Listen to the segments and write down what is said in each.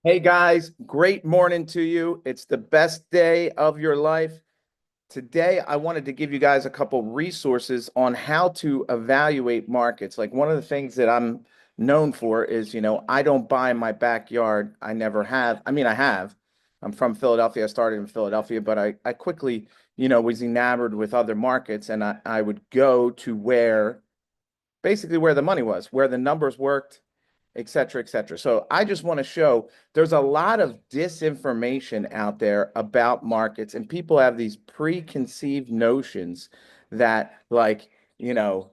Hey guys, great morning to you. It's the best day of your life. Today, I wanted to give you guys a couple resources on how to evaluate markets. Like one of the things that I'm known for is, I don't buy in my backyard. I never have. I mean, I have. I'm from Philadelphia. I started in Philadelphia, but I quickly, was enamored with other markets and I would go to basically where the money was, where the numbers worked, et cetera, et cetera. So I just want to show there's a lot of disinformation out there about markets, and people have these preconceived notions that, like, you know,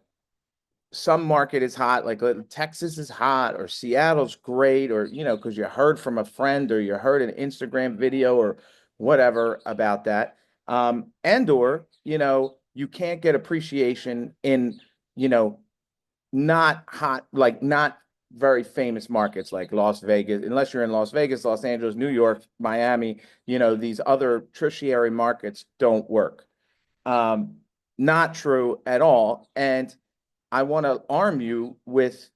some market is hot, like Texas is hot, or Seattle's great, or, because you heard from a friend or you heard an Instagram video or whatever about that. And or, you can't get appreciation in, you know, not hot, like not very famous markets like Las Vegas, unless you're in Las Vegas, Los Angeles, New York, Miami, these other tertiary markets don't work. Um, Not true at all. And I want to arm you with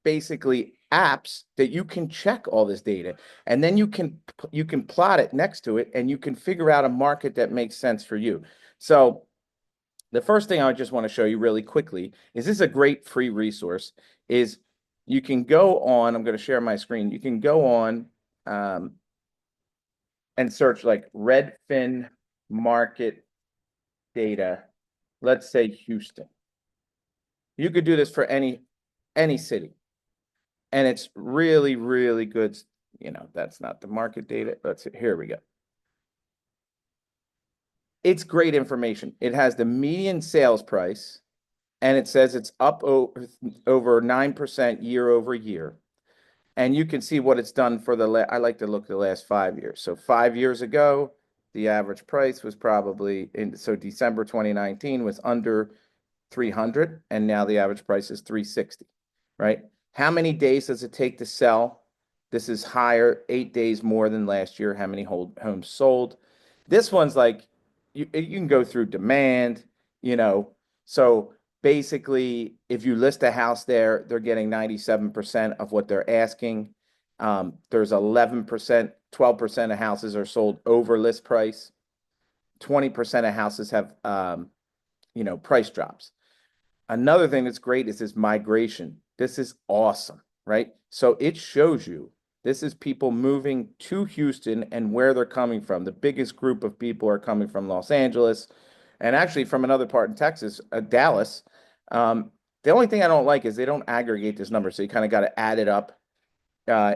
basically apps that you can check all this data, and then you can plot it next to it, and you can figure out a market that makes sense for you. So the first thing I just want to show you really quickly is this is a great free resource. Is you can go on, I'm going to share my screen. You can go on um, and search like Redfin market data. Let's say Houston. You could do this for any city, and it's really, really good. That's not the market data. Here we go. It's great information. It has the median sales price, and it says it's up over 9% year over year. And you can see what it's done for I like to look at the last 5 years. So 5 years ago, the average price was probably so December 2019 was under 300, and now the average price is 360, right? How many days does it take to sell? This is higher, 8 days more than last year. How many homes sold? This one's like you can go through demand, you know. So basically, if you list a house there, they're getting 97% of what they're asking. There's 11%, 12% of houses are sold over list price. 20% of houses have price drops. Another thing that's great is this migration. This is awesome, right? So it shows you this is people moving to Houston and where they're coming from. The biggest group of people are coming from Los Angeles and actually from another part in Texas, Dallas. The only thing I don't like is they don't aggregate this number. So you kind of got to add it up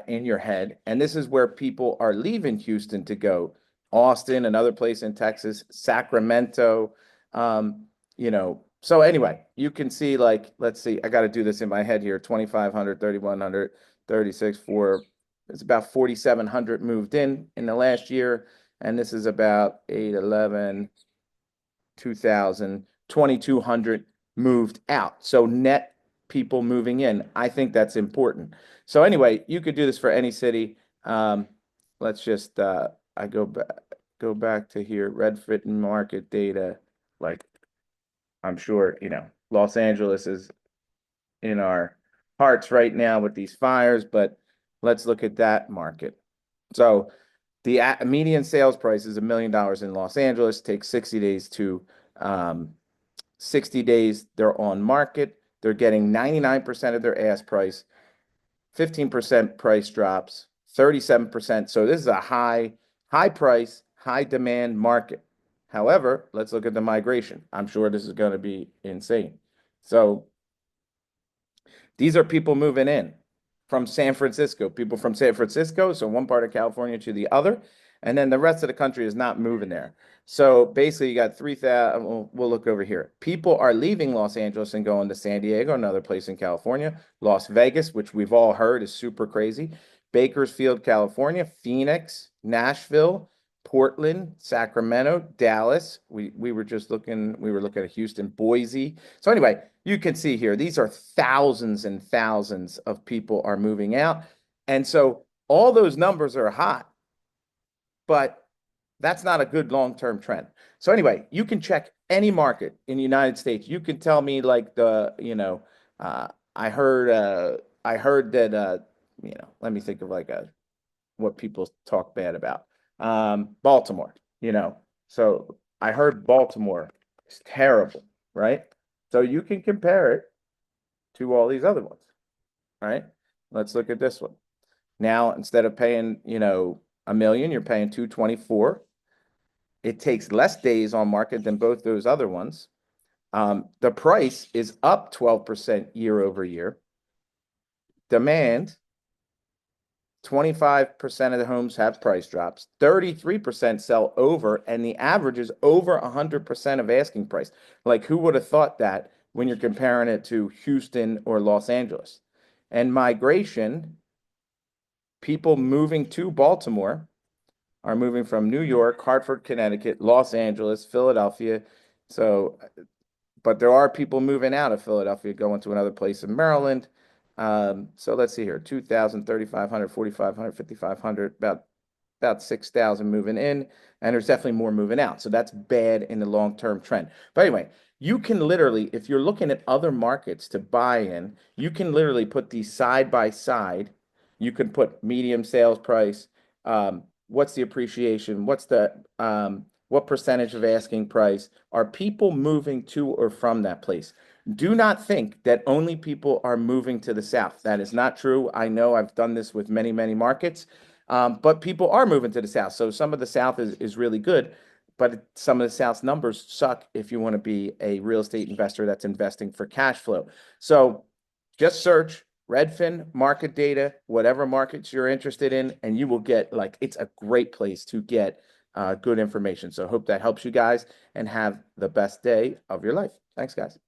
in your head. And this is where people are leaving Houston to go. Austin, another place in Texas, Sacramento, So anyway, you can see, like, let's see, I got to do this in my head here, 2,500, 3,100, 36, 4, it's about 4,700 moved in the last year. And this is about 8, 11, 2,000, 2,200 moved out. So net people moving in. I think that's important. So anyway, you could do this for any city. Let's just I go back to here, Redfin market data. Like, I'm sure, Los Angeles is in our hearts right now with these fires, but let's look at that market. So the median sales price is $1 million in Los Angeles. Takes 60 days to 60 days. They're on market. They're getting 99% of their ask price, 15% price drops, 37%. So this is a high price, high demand market. However, let's look at the migration. I'm sure this is going to be insane. So these are people moving in from San Francisco, people from San Francisco, so one part of California to the other, and then the rest of the country is not moving there. So basically, you got 3,000. We'll look over here. People are leaving Los Angeles and going to San Diego, another place in California, Las Vegas, which we've all heard is super crazy, Bakersfield, California, Phoenix, Nashville, Portland, Sacramento, Dallas. We were just looking, we were looking at Houston, Boise. So anyway, you can see here, these are thousands and thousands of people are moving out. And so all those numbers are hot, but that's not a good long-term trend. So anyway, you can check any market in the United States. You can tell me like I heard that let me think of like what people talk bad about. Baltimore, So I heard Baltimore is terrible, right? So you can compare it to all these other ones, right? Let's look at this one. Now, instead of paying, a million, you're paying 224. It takes less days on market than both those other ones. The price is up 12% year over year. Demand, 25% of the homes have price drops, 33% sell over, and the average is over 100% of asking price. Like, who would have thought that when you're comparing it to Houston or Los Angeles? And migration, people moving to Baltimore are moving from New York, Hartford, Connecticut, Los Angeles, Philadelphia. So, but there are people moving out of Philadelphia, going to another place in Maryland. So let's see here, 2,000, 3,500, 4,500, 5,500, about 6,000 moving in, and there's definitely more moving out. So that's bad in the long-term trend. But anyway, you can literally, if you're looking at other markets to buy in, you can literally put these side by side. You can put medium sales price. What's the appreciation? What percentage of asking price? Are people moving to or from that place? Do not think that only people are moving to the South. That is not true. I know I've done this with many, many markets. But people are moving to the South. So some of the South is really good, but some of the South's numbers suck if you want to be a real estate investor that's investing for cash flow. So just search Redfin market data, whatever markets you're interested in, and you will get it's a great place to get good information. So hope that helps you guys and have the best day of your life. Thanks, guys.